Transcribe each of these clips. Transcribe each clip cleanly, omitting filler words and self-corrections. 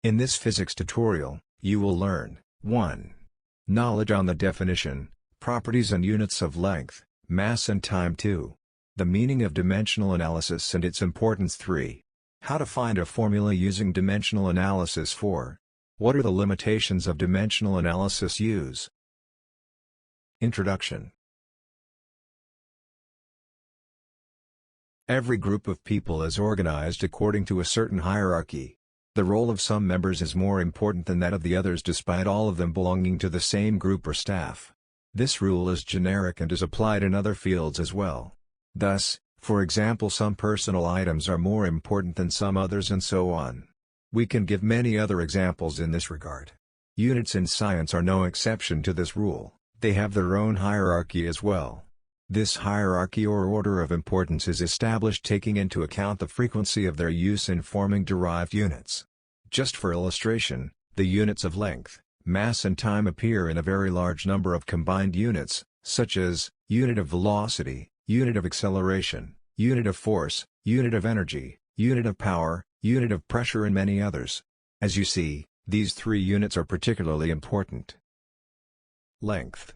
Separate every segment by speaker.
Speaker 1: In this physics tutorial, you will learn 1. Knowledge on the definition, properties and units of length, mass and time. 2. The meaning of dimensional analysis and its importance. 3. How to find a formula using dimensional analysis. 4. What are the limitations of dimensional analysis use? Introduction. Every group of people is organized according to a certain hierarchy. The role of some members is more important than that of the others despite all of them belonging to the same group or staff. This rule is generic and is applied in other fields as well. Thus, for example, some personal items are more important than some others and so on. We can give many other examples in this regard. Units in science are no exception to this rule, they have their own hierarchy as well. This hierarchy or order of importance is established taking into account the frequency of their use in forming derived units. Just for illustration, the units of length, mass and time appear in a very large number of combined units, such as unit of velocity, unit of acceleration, unit of force, unit of energy, unit of power, unit of pressure and many others. As you see, these three units are particularly important. Length.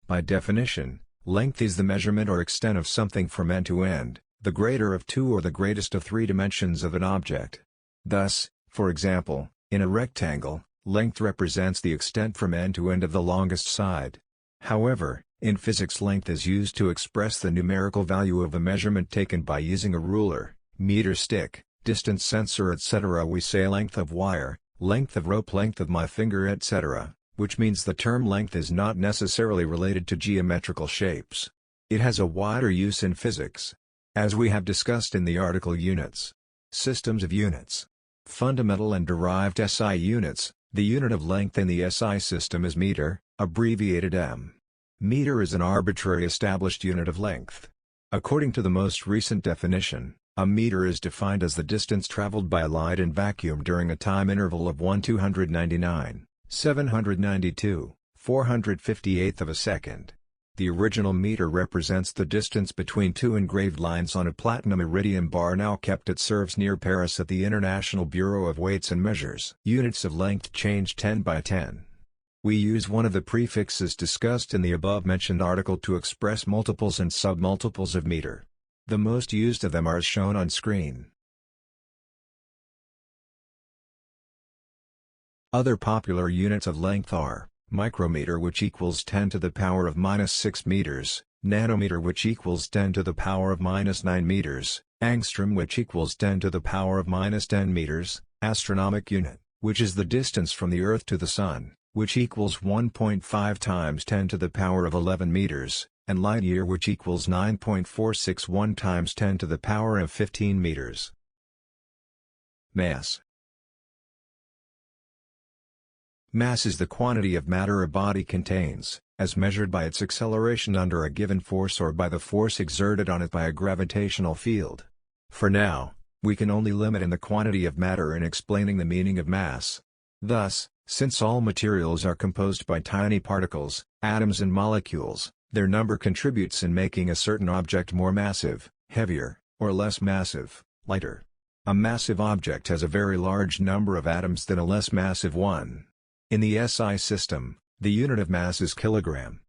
Speaker 1: By definition, length is the measurement or extent of something from end to end, the greater of two or the greatest of three dimensions of an object. Thus, for example, in a rectangle, length represents the extent from end to end of the longest side. However, in physics length is used to express the numerical value of a measurement taken by using a ruler, meter stick, distance sensor etc. We say length of wire, length of rope, length of my finger etc. Which means the term length is not necessarily related to geometrical shapes. It has a wider use in physics. As we have discussed in the article Units. Systems of units. Fundamental and derived SI units. The unit of length in the SI system is meter, abbreviated m. Meter is an arbitrary established unit of length. According to the most recent definition, a meter is defined as the distance traveled by light in vacuum during a time interval of 1/299, 458th of a second. The original meter represents the distance between two engraved lines on a platinum iridium bar now kept at Serves near Paris at the International Bureau of Weights and Measures. Units of length change 10 by 10. We use one of the prefixes discussed in the above-mentioned article to express multiples and submultiples of meter. The most used of them are as shown on screen. Other popular units of length are micrometer, which equals 10 to the power of -6 meters, nanometer, which equals 10 to the power of -9 meters, angstrom, which equals 10 to the power of -10 meters, astronomic unit, which is the distance from the Earth to the Sun, which equals 1.5 times 10 to the power of 11 meters, and light year, which equals 9.461 times 10 to the power of 15 meters. Mass. Mass is the quantity of matter a body contains, as measured by its acceleration under a given force or by the force exerted on it by a gravitational field. For now, we can only limit in the quantity of matter in explaining the meaning of mass. Thus, since all materials are composed by tiny particles, atoms and molecules, their number contributes in making a certain object more massive, heavier, or less massive, lighter. A massive object has a very large number of atoms than a less massive one. In the SI system, the unit of mass is kilogram.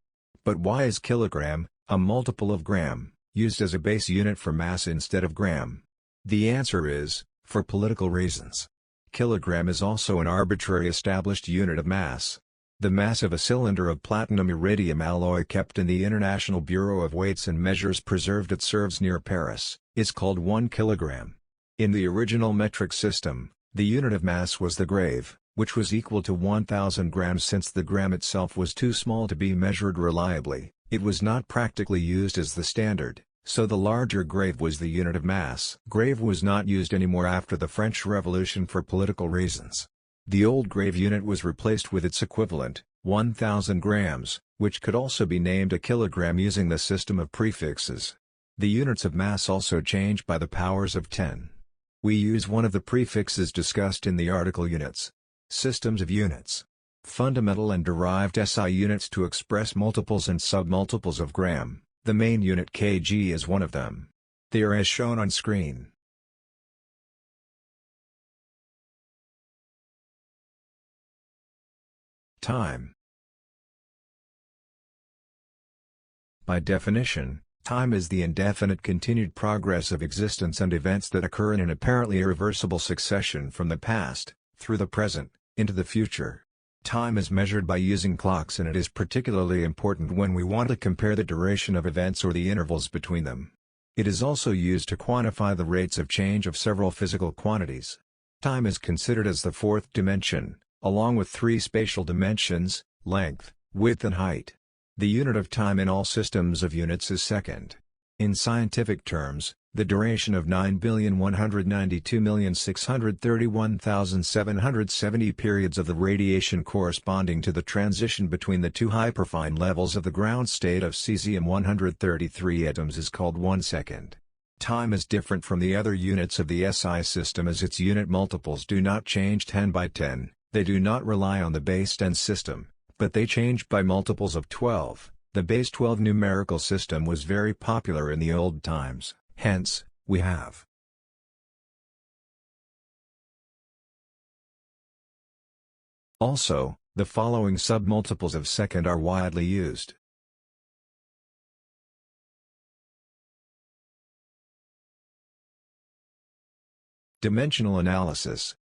Speaker 1: But why is kilogram, a multiple of gram, used as a base unit for mass instead of gram? The answer is, for political reasons. Kilogram is also an arbitrary established unit of mass. The mass of a cylinder of platinum iridium alloy kept in the International Bureau of Weights and Measures preserved at Serves near Paris, is called 1 kilogram. In the original metric system, the unit of mass was the grave, which was equal to 1,000 grams. Since the gram itself was too small to be measured reliably, it was not practically used as the standard, so the larger grave was the unit of mass. Grave was not used anymore after the French Revolution for political reasons. The old grave unit was replaced with its equivalent, 1,000 grams, which could also be named a kilogram using the system of prefixes. The units of mass also change by the powers of 10. We use one of the prefixes discussed in the article Units. Systems of units. Fundamental and derived SI units to express multiples and submultiples of gram. The main unit kg is one of them. They are as shown on screen. Time. By definition, time is the indefinite continued progress of existence and events that occur in an apparently irreversible succession from the past, through the present, into the future. Time is measured by using clocks, and it is particularly important when we want to compare the duration of events or the intervals between them. It is also used to quantify the rates of change of several physical quantities. Time is considered as the fourth dimension, along with three spatial dimensions: length, width and height. The unit of time in all systems of units is second. In scientific terms, the duration of 9,192,631,770 periods of the radiation corresponding to the transition between the two hyperfine levels of the ground state of cesium-133 atoms is called 1 second. Time is different from the other units of the SI system as its unit multiples do not change 10 by 10, they do not rely on the base 10 system, but they change by multiples of 12. The base 12 numerical system was very popular in the old times, hence, we have. Also, the following submultiples of second are widely used. Dimensional analysis.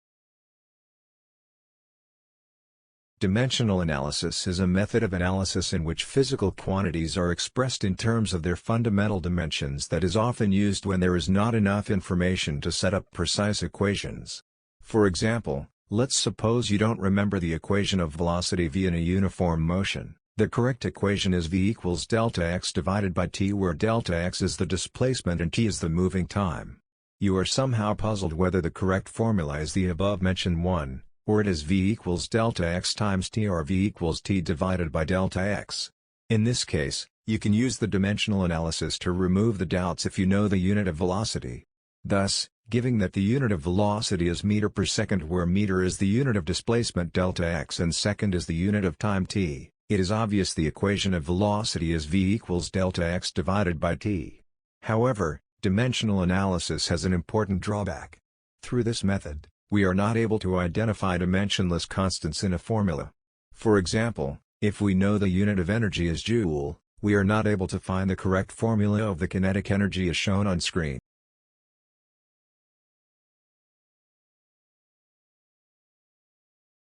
Speaker 1: Dimensional analysis is a method of analysis in which physical quantities are expressed in terms of their fundamental dimensions that is often used when there is not enough information to set up precise equations. For example, let's suppose you don't remember the equation of velocity v in a uniform motion. The correct equation is v equals delta x divided by t, where delta x is the displacement and t is the moving time. You are somehow puzzled whether the correct formula is the above-mentioned one, or it is v equals delta x times t, or v equals t divided by delta x. In this case, you can use the dimensional analysis to remove the doubts if you know the unit of velocity. Thus, given that the unit of velocity is meter per second, where meter is the unit of displacement delta x and second is the unit of time t, it is obvious the equation of velocity is v equals delta x divided by t. However, dimensional analysis has an important drawback. Through this method, we are not able to identify dimensionless constants in a formula. For example, if we know the unit of energy is joule, we are not able to find the correct formula of the kinetic energy as shown on screen.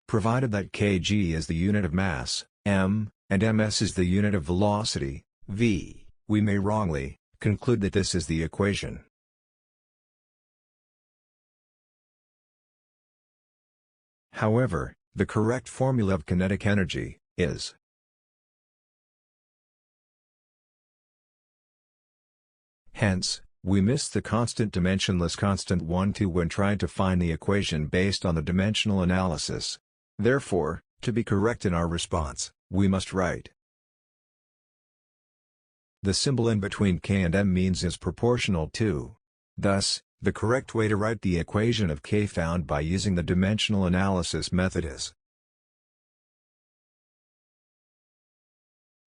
Speaker 1: Provided that kg is the unit of mass, m, and ms is the unit of velocity, v, we may wrongly conclude that this is the equation. However, the correct formula of kinetic energy is. Hence, we miss the constant dimensionless constant 1, 2 when trying to find the equation based on the dimensional analysis. Therefore, to be correct in our response, we must write. The symbol in between k and m means is proportional to. Thus, the correct way to write the equation of k found by using the dimensional analysis method is,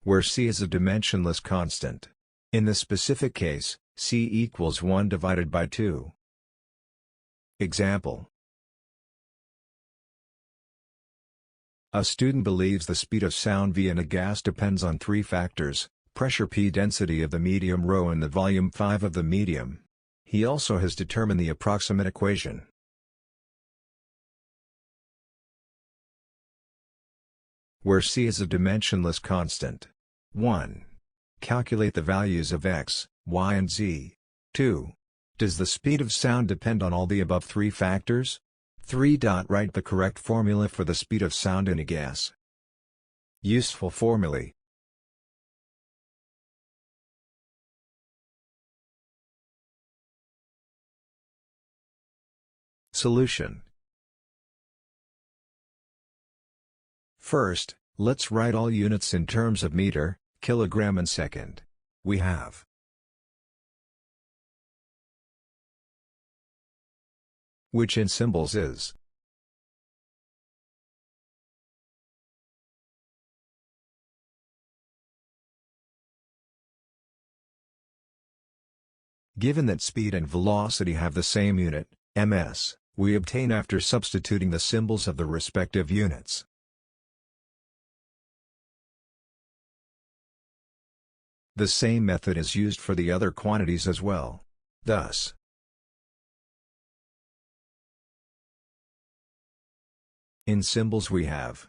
Speaker 1: where c is a dimensionless constant. In the specific case, c equals 1 divided by 2. Example. A student believes the speed of sound v in a gas depends on three factors: pressure p, density of the medium ρ, and the volume 5 of the medium. He also has determined the approximate equation. Where c is a dimensionless constant. 1. Calculate the values of x, y and z. 2. Does the speed of sound depend on all the above three factors? 3. Write the correct formula for the speed of sound in a gas. Useful formulae. Solution. First, let's write all units in terms of meter, kilogram and second. We have which in symbols is. Given that speed and velocity have the same unit, ms, we obtain after substituting the symbols of the respective units. The same method is used for the other quantities as well. Thus, in symbols we have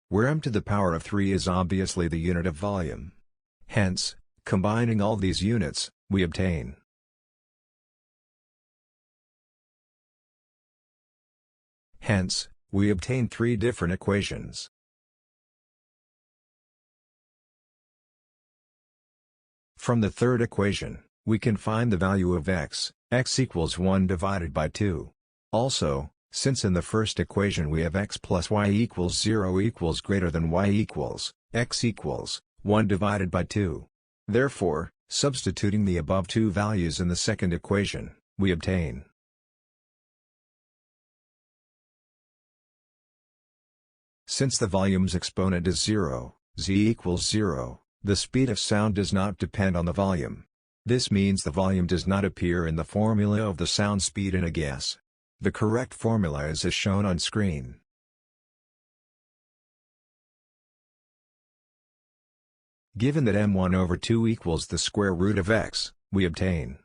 Speaker 1: where m to the power of 3 is obviously the unit of volume. Hence, combining all these units, we obtain three different equations. From the third equation, we can find the value of x equals 1 divided by 2. Also, since in the first equation we have x plus y equals 0 equals greater than y equals, x equals 1 divided by 2. Therefore, substituting the above two values in the second equation, we obtain since the volume's exponent is 0, z equals 0, the speed of sound does not depend on the volume. This means the volume does not appear in the formula of the sound speed in a guess. The correct formula is as shown on screen. Given that m1 over 2 equals the square root of x, we obtain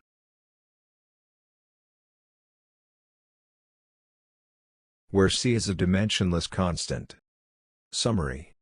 Speaker 1: where c is a dimensionless constant. Summary.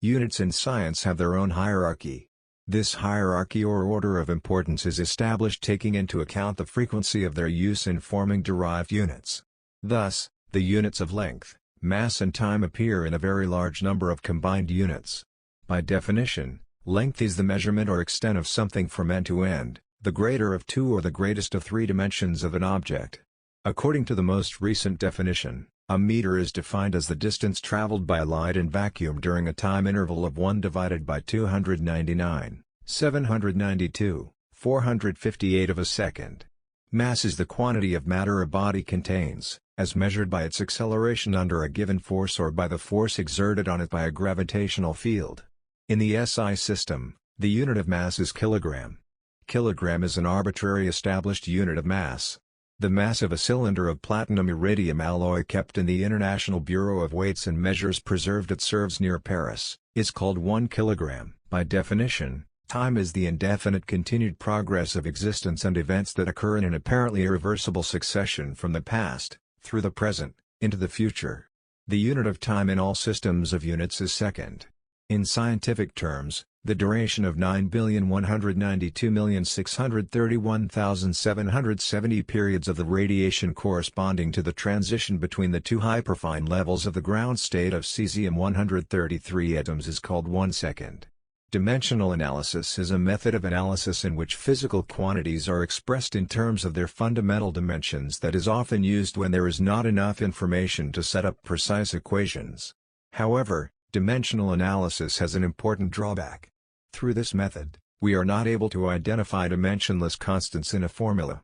Speaker 1: Units in science have their own hierarchy. This hierarchy or order of importance is established taking into account the frequency of their use in forming derived units. Thus, the units of length, mass and time appear in a very large number of combined units. By definition, length is the measurement or extent of something from end to end, the greater of two or the greatest of three dimensions of an object. According to the most recent definition, a meter is defined as the distance traveled by light in vacuum during a time interval of 1 divided by 299, 792, 458 of a second. Mass is the quantity of matter a body contains, as measured by its acceleration under a given force or by the force exerted on it by a gravitational field. In the SI system, the unit of mass is kilogram. Kilogram is an arbitrary established unit of mass. The mass of a cylinder of platinum-iridium alloy kept in the International Bureau of Weights and Measures preserved at Sèvres near Paris, is called 1 kilogram. By definition, time is the indefinite continued progress of existence and events that occur in an apparently irreversible succession from the past, through the present, into the future. The unit of time in all systems of units is second. In scientific terms, the duration of 9,192,631,770 periods of the radiation corresponding to the transition between the two hyperfine levels of the ground state of cesium-133 atoms is called 1 second. Dimensional analysis is a method of analysis in which physical quantities are expressed in terms of their fundamental dimensions that is often used when there is not enough information to set up precise equations. However, dimensional analysis has an important drawback. Through this method, we are not able to identify dimensionless constants in a formula.